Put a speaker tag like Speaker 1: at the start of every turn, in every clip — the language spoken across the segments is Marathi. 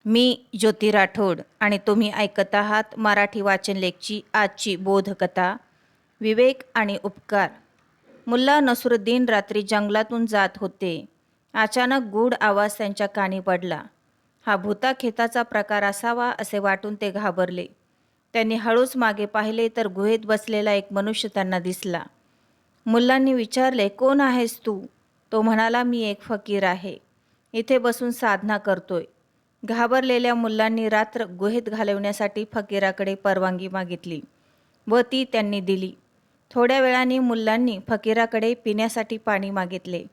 Speaker 1: मी ज्योती राठोड आणि तुम्ही ऐकत आहात मराठी वाचन लेखची आजची बोधकथा विवेक आणि उपकार. मुल्ला नसरुद्दीन रात्री जंगलातून जात होते. अचानक गूढ आवाज त्यांच्या कानी पडला. हा भूताखेताचा प्रकार असावा असे वाटून ते घाबरले. त्यांनी हळूच मागे पाहिले तर गुहेत बसलेला एक मनुष्य त्यांना दिसला. मुल्लांनी विचारले, कोण आहेस तू? तो म्हणाला, मी एक फकीर आहे. इथे बसून साधना करतोय. घाबरलेल्या मुलांनी रात्र गुहेत घालवण्यासाठी फकीराकडे परवानगी मागितली व ती त्यांनी दिली. थोड्या वेळाने मुलांनी फकीराकडे पिण्यासाठी पाणी मागितले.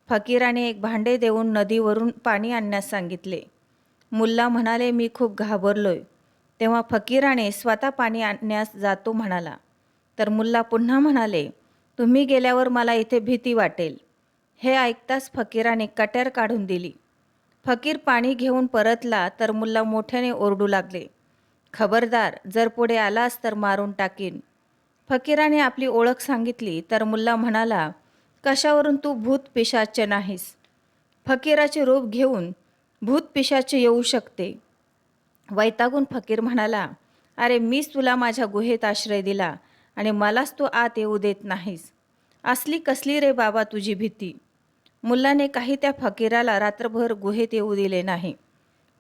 Speaker 1: फकीराने एक भांडे देऊन नदीवरून पाणी आणण्यास सांगितले. मुल्ला म्हणाले, मी खूप घाबरलोय. तेव्हा फकीराने स्वतः पाणी आणण्यास जातो म्हणाला. तर मुल्ला पुन्हा म्हणाले, तुम्ही गेल्यावर मला इथे भीती वाटेल. हे ऐकताच फकीराने कट्यार काढून दिली. फकीर पाणी घेऊन परतला तर मुल्ला मोठ्याने ओरडू लागले, खबरदार, जर पुढे आलास तर मारून टाकीन. फकीराने आपली ओळख सांगितली तर मुल्ला म्हणाला, कशावरून तू भूत पिशाच नाहीस? फकीराचे रूप घेऊन भूत पिशाच येऊ शकते. वैतागून फकीर म्हणाला, अरे मीच तुला माझ्या गुहेत आश्रय दिला आणि मलाच तू आत येऊ देत नाहीस. असली कसली रे बाबा तुझी भीती? मुल्लाने काही त्या फकीराला रात्रभर गुहेत येऊ दिले नाही.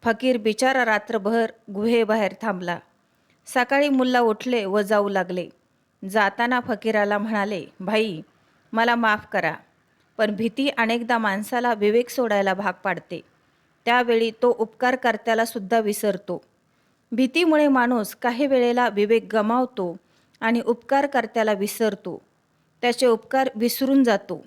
Speaker 1: फकीर बिचारा रात्रभर गुहेबाहेर थांबला. सकाळी मुल्ला उठले व जाऊ लागले. जाताना फकीराला म्हणाले, भाई, मला माफ करा, पण भीती अनेकदा माणसाला विवेक सोडायला भाग पाडते. त्यावेळी तो उपकारकर्त्याला सुद्धा विसरतो. भीतीमुळे माणूस काही वेळेला विवेक गमावतो आणि उपकारकर्त्याला विसरतो. त्याचे उपकार विसरून जातो.